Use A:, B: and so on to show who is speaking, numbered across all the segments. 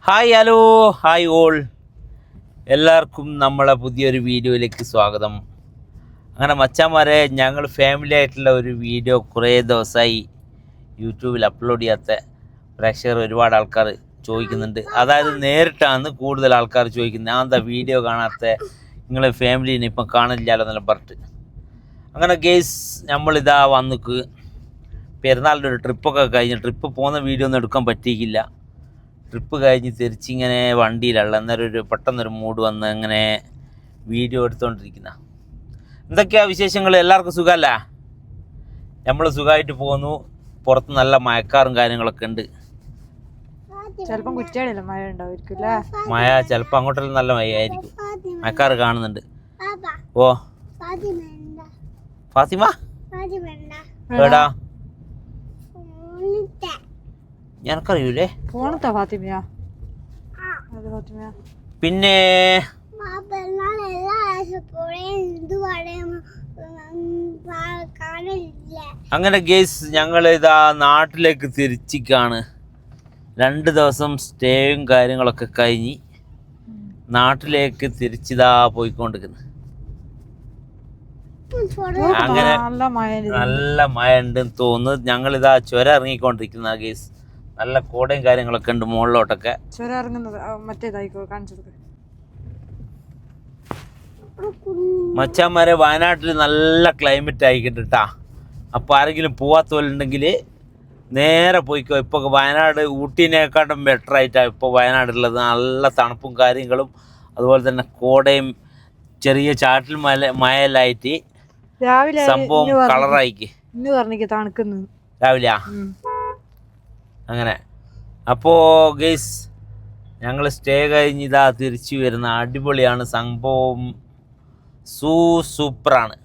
A: Hi hello hi all, എല്ലാവർക്കും നമ്മളെ പുതിയൊരു വീഡിയോയിലേക്ക് സ്വാഗതം. അങ്ങനെ മച്ചാന്മാരെ, ഞങ്ങൾ ഫാമിലി ആയിട്ടുള്ള ഒരു വീഡിയോ കുറേ ദിവസമായി യൂട്യൂബിൽ അപ്ലോഡ് ചെയ്യാത്ത പ്രേക്ഷകർ ഒരുപാട് ആൾക്കാർ ചോദിക്കുന്നുണ്ട്. അതായത് നേരിട്ടാണ് കൂടുതൽ ആൾക്കാർ ചോദിക്കുന്നത്, ഞാൻ എന്താ വീഡിയോ കാണാത്ത, നിങ്ങളെ ഫാമിലിനെ ഇപ്പം കാണില്ലല്ലോ എന്നെല്ലാം പറഞ്ഞിട്ട്. അങ്ങനെ ഗേസ് നമ്മളിതാ വന്നിക്ക് പെരുന്നാളിൻ്റെ ഒരു ട്രിപ്പൊക്കെ കഴിഞ്ഞ്, ട്രിപ്പ് പോകുന്ന വീഡിയോ ഒന്നും എടുക്കാൻ പറ്റിയില്ല. ട്രിപ്പ് കഴിഞ്ഞ് തിരിച്ചിങ്ങനെ വണ്ടിയിലുള്ള അന്നേരം പെട്ടെന്നൊരു മൂഡ് വന്ന് അങ്ങനെ വീഡിയോ എടുത്തുകൊണ്ടിരിക്കുന്ന. എന്തൊക്കെയാ വിശേഷങ്ങൾ? എല്ലാവർക്കും സുഖമല്ല? നമ്മൾ സുഖമായിട്ട് പോകുന്നു. പുറത്ത് നല്ല മഴക്കാറും കാര്യങ്ങളൊക്കെ ഉണ്ട്.
B: ചിലപ്പം കുറ്റിയാടില്ല മഴ ഉണ്ടാവുമായിരിക്കും.
A: മഴ ചിലപ്പോൾ അങ്ങോട്ടെല്ലാം നല്ല മഴയായിരിക്കും. മഴക്കാറ് കാണുന്നുണ്ട്. ഓ ഫാത്തിമ എടാ, ഞാനറിയൂലേ
B: ഫോണത്താ ഫാത്തിമയാ? ഫാത്തിമയാ
A: പിന്നെ അങ്ങനെ ഗേസ് ഞങ്ങൾ ഇതാ നാട്ടിലേക്ക് തിരിച്ചിക്കാണ്. 2 ദിവസം സ്റ്റേയും കാര്യങ്ങളൊക്കെ കഴിഞ്ഞ് നാട്ടിലേക്ക് തിരിച്ചിതാ പോയിക്കൊണ്ടിരിക്കുന്നു. അങ്ങനെ നല്ല മഴ ഉണ്ടെന്ന് തോന്നുന്നു. ഞങ്ങളിതാ ചുരം ഇറങ്ങിക്കൊണ്ടിരിക്കുന്ന ഗേസ്. നല്ല കോടയും കാര്യങ്ങളൊക്കെ ഉണ്ട് മുകളിലോട്ടൊക്കെ.
B: ചുരം ഇറങ്ങുന്നത് മറ്റേതായിക്കോ, കാണിച്ചത്.
A: മച്ചാന്മാരെ, വയനാട്ടിൽ നല്ല ക്ലൈമറ്റ് ആയിക്കിട്ട് കേട്ടാ. അപ്പോൾ ആരെങ്കിലും പോവാത്തോലുണ്ടെങ്കിൽ നേരെ പോയിക്കോ. ഇപ്പോൾ വയനാട് ഊട്ടീനെക്കാട്ടും ബെറ്റർ ആയിട്ടാണ് ഇപ്പോൾ വയനാടുള്ളത്. നല്ല തണുപ്പും കാര്യങ്ങളും അതുപോലെ തന്നെ കോടയും ചെറിയ ചാറ്റിൽ മഴയെല്ലായിട്ട്
B: രാവിലെ
A: സംഭവം കളറായിക്ക്.
B: ഇന്ന് പറഞ്ഞിക്ക് തണുക്കുന്നു
A: രാവിലെയാ അങ്ങനെ. അപ്പോൾ ഗെയ്സ് ഞങ്ങൾ സ്റ്റേ കഴിഞ്ഞ് ഇതാ തിരിച്ചു വരുന്ന. അടിപൊളിയാണ് സംഭവം, സൂപ്പറാണ്.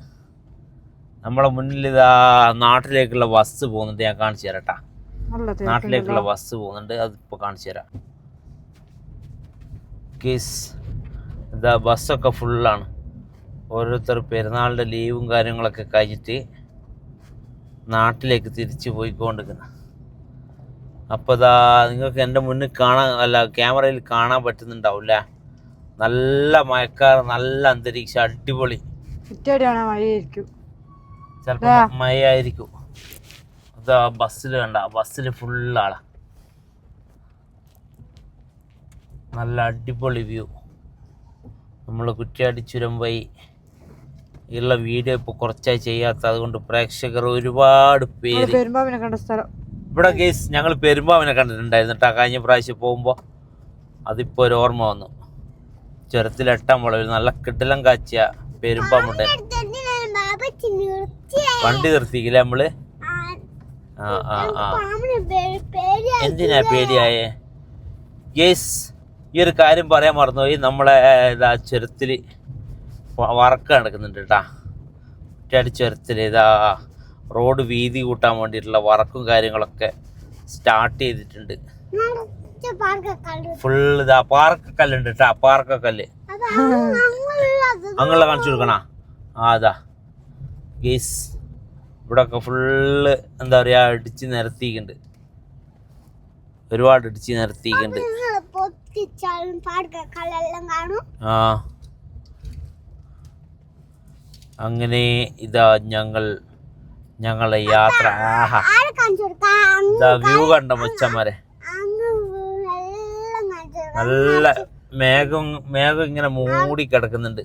A: നമ്മളെ മുന്നിൽ ഇതാ നാട്ടിലേക്കുള്ള ബസ് പോകുന്നുണ്ട്. ഞാൻ കാണിച്ചു തരാം കേട്ടാ. നാട്ടിലേക്കുള്ള ബസ് പോകുന്നുണ്ട്, അതിപ്പോൾ കാണിച്ചു തരാം ഗെയ്സ്. ഇതാ ബസ്സൊക്കെ ഫുള്ളാണ്. ഓരോരുത്തർ പെരുന്നാളിൻ്റെ ലീവും കാര്യങ്ങളൊക്കെ കഴിഞ്ഞിട്ട് നാട്ടിലേക്ക് തിരിച്ചു പോയിക്കൊണ്ടിരിക്കുന്നു. അപ്പോൾ ഇതാ നിങ്ങൾക്ക് എൻ്റെ മുന്നിൽ ക്യാമറയിൽ കാണാൻ പറ്റുന്നുണ്ടാവില്ല. നല്ല മഴക്കാർ, നല്ല അന്തരീക്ഷം, അടിപൊളി. ചിലപ്പോൾ മഴയായിരിക്കും. അതാ ബസ്സിൽ കണ്ട, ബസ്സിൽ ഫുള്ളാളാ. നല്ല അടിപൊളി വ്യൂ. നമ്മൾ കുറ്റ്യാടി ചുരം വഴി ഉള്ള വീഡിയോ ഇപ്പോൾ കുറച്ചായി ചെയ്യാത്ത, അതുകൊണ്ട് പ്രേക്ഷകർ ഒരുപാട് പേര്. ഇവിടെ കേസ് ഞങ്ങൾ പെരുമ്പാവിനെ കണ്ടിട്ടുണ്ടായിരുന്നു കേട്ടോ കഴിഞ്ഞ പ്രാവശ്യം പോകുമ്പോൾ. അതിപ്പോൾ ഒരു ഓർമ്മ വന്നു. ചുരത്തിലെട്ടാൻ വളരെ നല്ല കിടിലം കാച്ചിയ പെരുമ്പാമ്പുണ്ട്. വണ്ടി നിർത്തിക്കില്ല നമ്മള്? എന്തിനാ പേടിയായേ ഗേസ്? ഈ ഒരു കാര്യം പറയാൻ മറന്നുപോയി. നമ്മളെ ഇതാ ചുരത്തിൽ വർക്ക് നടക്കുന്നുണ്ട് കേട്ടാ. കുറ്റ്യാടി ചുരത്തിൽ ഇതാ റോഡ് വീതി കൂട്ടാൻ വേണ്ടിയിട്ടുള്ള വർക്കും കാര്യങ്ങളൊക്കെ സ്റ്റാർട്ട് ചെയ്തിട്ടുണ്ട്. ഫുൾ ഇതാ പാറക്കല്ലുണ്ട് കേട്ടാ, പാറക്കല്ല്. അങ്ങനെ കാണിച്ചു കൊടുക്കണ. അതാ ഗേസ്, ഇവിടെ ഒക്കെ ഫുള്ള് എന്താ പറയാ ഇടിച്ച് നിരത്തിയിട്ടുണ്ട്. ഒരുപാട് ഇടിച്ച് നിരത്തിയിട്ടുണ്ട്. ആ അങ്ങനെ ഇതാ ഞങ്ങളെ യാത്ര. വ്യൂ കണ്ട മച്ചന്മാരെ, നല്ല മേഘം ഇങ്ങനെ മൂടി കിടക്കുന്നുണ്ട്.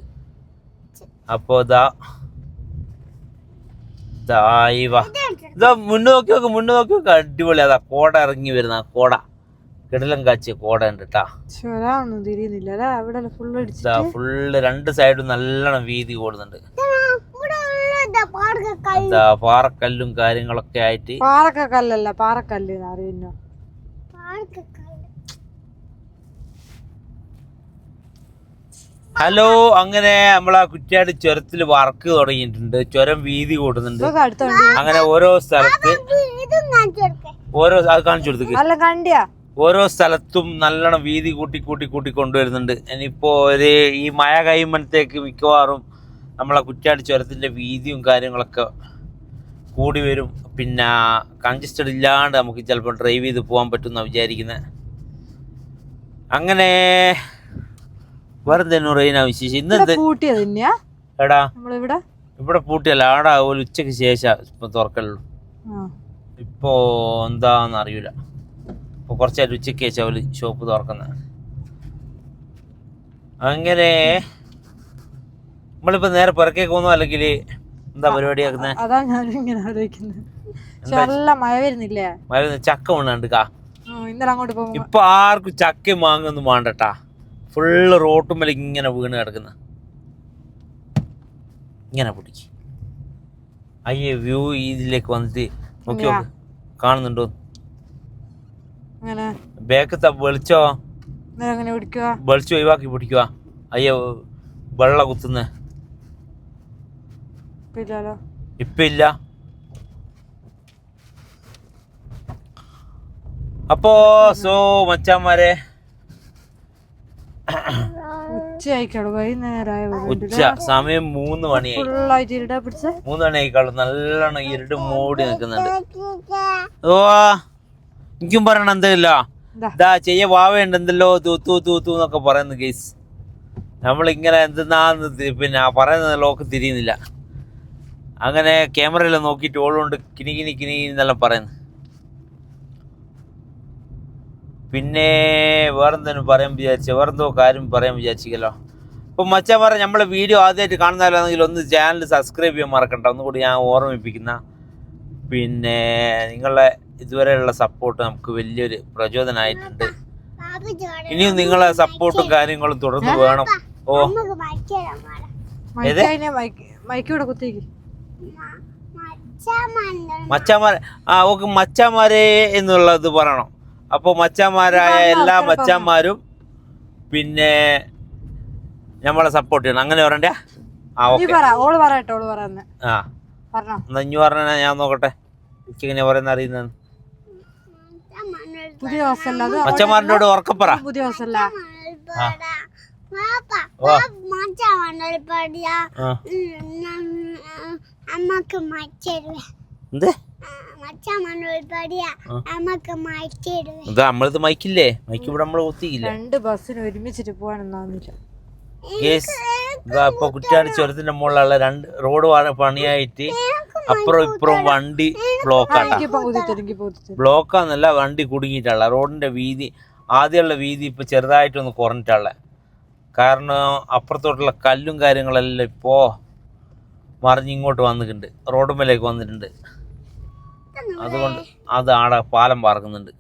A: അപ്പോ ഇതാ മുന്നോക്കി നോക്കി അടിപൊളി. അതാ കോട ഇറങ്ങി വരുന്ന കോട, കിടിലം കാച്ചിയ കോട ഉണ്ട് കേട്ടാ. ഫുള്ള് 2 സൈഡും നല്ലോണം വീതി കൂടുന്നുണ്ട്. പാറക്കല്ലും കാര്യങ്ങളൊക്കെ ആയിട്ട്.
B: പാറക്കല്ലല്ല, പാറക്കല്ല് അറിയുന്നു.
A: ഹലോ, അങ്ങനെ നമ്മളാ കുറ്റ്യാടി ചുരത്തിൽ വർക്ക് തുടങ്ങിയിട്ടുണ്ട്. ചുരം വീതി കൂടുന്നുണ്ട്. അങ്ങനെ ഓരോ സ്ഥലത്ത് അത് കാണിച്ചു കൊടുത്തു. ഓരോ സ്ഥലത്തും നല്ലോണം വീതി കൂട്ടി കൊണ്ടുവരുന്നുണ്ട്. ഇനിയിപ്പോ ഈ മഴ കഴിയുമ്പോഴത്തേക്ക് മിക്കവാറും നമ്മളെ കുറ്റ്യാടി ചുരത്തിൻ്റെ വീതിയും കാര്യങ്ങളൊക്കെ കൂടി വരും. പിന്നെ കൺജസ്റ്റഡ് ഇല്ലാണ്ട് നമുക്ക് ചിലപ്പോൾ ഡ്രൈവ് ചെയ്ത് പോകാൻ പറ്റുമെന്നാണ് വിചാരിക്കുന്നത്. അങ്ങനെ വേറെന്തേനു റെയിനാ വിശേഷം ഇന്നെന്ത്
B: പൂട്ടിയത് തന്നെയാ
A: എടാ
B: നമ്മളിവിടെ
A: ഇവിടെ പൂട്ടിയല്ല ആടാ ഒരു ഉച്ചക്ക് ശേഷം ഇപ്പൊ തുറക്കലുള്ളൂ. ഇപ്പോ എന്താന്ന് അറിയൂല. ഇപ്പൊ കുറച്ചായിട്ട് ഉച്ചക്ക് ശേഷം അവര് ഷോപ്പ് തുറക്കുന്നത്. അങ്ങനെ നമ്മളിപ്പോ നേരെ പുറക്കേക്ക് പോകുന്നു അല്ലെങ്കിൽ എന്താ പരിപാടിയാക്കുന്നത്?
B: അതാ ഞാൻ ഇങ്ങനെ ആലോചിക്കുന്നത്. നല്ല മഴ വരുന്നില്ലേ?
A: മഴ ചക്ക വീണുണ്ട് കാ.
B: ഇന്നലെ അങ്ങോട്ട് പോകുമ്പോ
A: ഇപ്പൊ ആർക്കും ചക്കയും മാങ്ങൊന്നും വേണ്ടട്ടാ. ഫുള്ള് റോട്ടുമ്മൽ ഇങ്ങനെ വീണ് കിടക്കുന്ന ഇങ്ങനെ പിടിക്ക്. അയ്യേ വ്യൂ ഇതിലേക്ക് വന്നിട്ട് നോക്കി നോക്ക് കാണുന്നുണ്ടോ? ബാക്കത്തെ വെളിച്ചോ വെളിച്ചം ഒഴിവാക്കി പിടിക്കുക. അയ്യോ വെള്ള കുത്തുന്ന ഇപ്പൊ ഇല്ല. അപ്പോ മച്ചാന്മാരെ ഉച്ച സമയം 3 മണിയായി. 3 മണിയായിക്കാളും നല്ലോണം ഇരുട്ട് മൂടി നിൽക്കുന്നുണ്ട്. ഓ എനിക്കും പറയണ എന്തില്ല ഇതാ ചെയ്യ വാവേണ്ട എന്തല്ലോ തൂത്തു തൂത്തു എന്നൊക്കെ പറയുന്നു കേസ്. നമ്മളിങ്ങനെ എന്തെന്നാന്ന് പിന്നെ പറയുന്നത് ലോക്ക് തിരിയുന്നില്ല. അങ്ങനെ ക്യാമറയിൽ നോക്കിയിട്ട് ഓളുകൊണ്ട് കിനി കിനി കിനി എന്നെല്ലാം പറയുന്നു. പിന്നെ വേറെന്തേലും പറയാൻ വേറെന്തോ കാര്യം പറയാൻ വിചാരിച്ചിക്കല്ലോ. അപ്പം മച്ചാൻ പറഞ്ഞ നമ്മളെ വീഡിയോ ആദ്യമായിട്ട് കാണുന്നവരാണെങ്കിൽ ഒന്ന് ചാനൽ സബ്സ്ക്രൈബ് ചെയ്യാൻ മറക്കണ്ട. ഒന്നുകൂടി ഞാൻ ഓർമ്മിപ്പിക്കുന്ന. പിന്നെ നിങ്ങളെ ഇതുവരെയുള്ള സപ്പോർട്ട് നമുക്ക് വലിയൊരു പ്രചോദനമായിട്ടുണ്ട്. ഇനിയും നിങ്ങളെ സപ്പോർട്ടും കാര്യങ്ങളും തുടർന്ന് വേണം. ഓ മച്ചാമാരെ ഓക്കെ മച്ചാമാരെ എന്നുള്ളത് പറയണം. അപ്പോൾ മച്ചാന്മാരായ എല്ലാ മച്ചാന്മാരും പിന്നെ നമ്മളെ സപ്പോർട്ട് ചെയ്യണം. അങ്ങനെ പറയണ്ടേ? ഇഞ്ഞു പറഞ്ഞ ഞാൻ നോക്കട്ടെ. എനിക്കിങ്ങനെ പറയുന്ന അറിയുന്നത് മച്ചന്മാരോട് ഉറക്കപ്പറ. നമ്മളത് മൈക്കില്ലേ? മൈക്ക് ഇവിടെ നമ്മള് കുത്തിയില്ല.
B: 2 ബസ്സിന് ഒരുമിച്ചിട്ട് പോകാനൊന്നാവുന്നില്ല.
A: ഇപ്പൊ കുറ്റാടി ചുരത്തിന്റെ മുകളിലുള്ള 2 റോഡ് പണിയായിട്ട് അപ്പുറം ഇപ്പുറം വണ്ടി ബ്ലോക്കാന്നല്ല വണ്ടി കുടുങ്ങിയിട്ടുള്ള. റോഡിന്റെ വീതി ആദ്യമുള്ള വീതി ഇപ്പൊ ചെറുതായിട്ടൊന്ന് കുറഞ്ഞിട്ടുള്ള. കാരണം അപ്പുറത്തോട്ടുള്ള കല്ലും കാര്യങ്ങളെല്ലാം ഇപ്പോ മറിഞ്ഞിങ്ങോട്ട് വന്നിട്ടുണ്ട്, റോഡുമ്മലേക്ക് വന്നിട്ടുണ്ട്. അതുകൊണ്ട് അത് ആടെ പാലം പാർക്കുന്നുണ്ട്.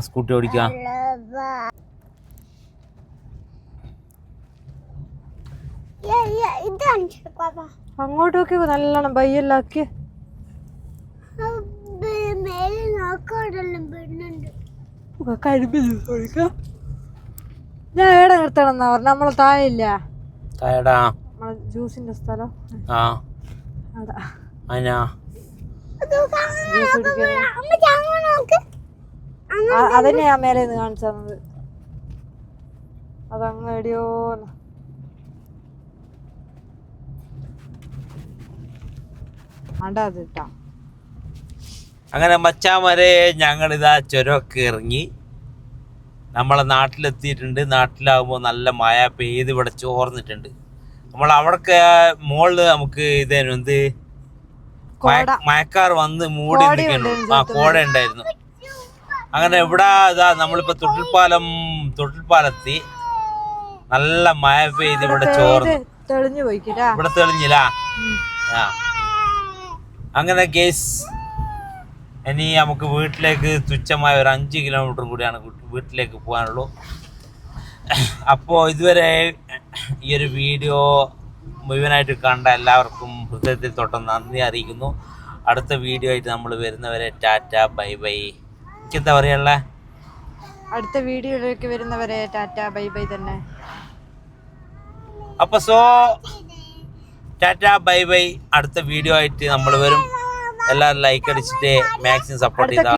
A: സ്കൂട്ടി ഓടിക്കാം.
B: അങ്ങോട്ടൊക്കെ നല്ലോണം ബയ്യല്ലാക്കി ഞാൻ ഏടെ നിർത്തണം എന്നാ പറഞ്ഞ. നമ്മളെ താഴെയില്ല ജ്യൂസിന്റെ സ്ഥലം. അതന്നെ ഞാൻ മേലെ നിന്ന് കാണിച്ചു തന്നത്. അതങ്ങ് എടിയോന്ന്
A: അങ്ങനെ മച്ചാമാരെ ഞങ്ങളിതാ ചുരമൊക്കെ ഇറങ്ങി നമ്മളെ നാട്ടിലെത്തിയിട്ടുണ്ട്. നാട്ടിലാകുമ്പോൾ നല്ല മഴ പെയ്ത് ഇവിടെ ചോർന്നിട്ടുണ്ട്. നമ്മൾ അവിടൊക്കെ മുകളില് നമുക്ക് ഇതേനു എന്ത് മഴക്കാർ വന്ന് മൂടി നിൽക്കുന്നു. കോട ഉണ്ടായിരുന്നു. അങ്ങനെ ഇവിടെ ഇതാ നമ്മളിപ്പോ തൊട്ടിൽപ്പാലെത്തി. നല്ല മഴ പെയ്ത് ഇവിടെ ചോർന്നു. ഇവിടെ തെളിഞ്ഞില്ല. അങ്ങനെ കേസ് ഇനി നമുക്ക് വീട്ടിലേക്ക് തുച്ഛമായ ഒരു 5 കിലോമീറ്റർ കൂടിയാണ് വീട്ടിലേക്ക് പോകാനുള്ളൂ. അപ്പോൾ ഇതുവരെ ഈ ഒരു വീഡിയോ മുഴുവനായിട്ട് കണ്ട എല്ലാവർക്കും ഹൃദയത്തിൽ തൊട്ട് നന്ദി അറിയിക്കുന്നു. അടുത്ത വീഡിയോ ആയിട്ട് നമ്മൾ വരുന്നവരെ ടാറ്റ ബൈ ബൈ. എനിക്കെന്താ പറയാനുള്ള?
B: അടുത്ത വീഡിയോയിലേക്ക് വരുന്നവരെ ടാറ്റ ബൈ ബൈ തന്നെ.
A: അപ്പൊ ടാറ്റ ബൈ ബൈ. അടുത്ത വീഡിയോ ആയിട്ട് നമ്മൾ വരും. എല്ലാവരും ലൈക്ക് അടിച്ചിട്ട് മാക്സിമം സപ്പോർട്ട് ചെയ്താൽ